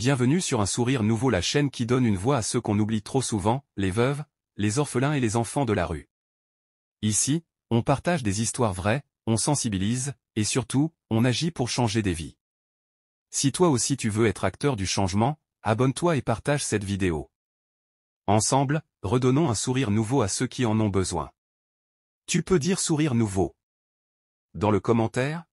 Bienvenue sur Un Sourire Nouveau, la chaîne qui donne une voix à ceux qu'on oublie trop souvent, les veuves, les orphelins et les enfants de la rue. Ici, on partage des histoires vraies, on sensibilise, et surtout, on agit pour changer des vies. Si toi aussi tu veux être acteur du changement, abonne-toi et partage cette vidéo. Ensemble, redonnons un sourire nouveau à ceux qui en ont besoin. Tu peux dire sourire nouveau dans le commentaire.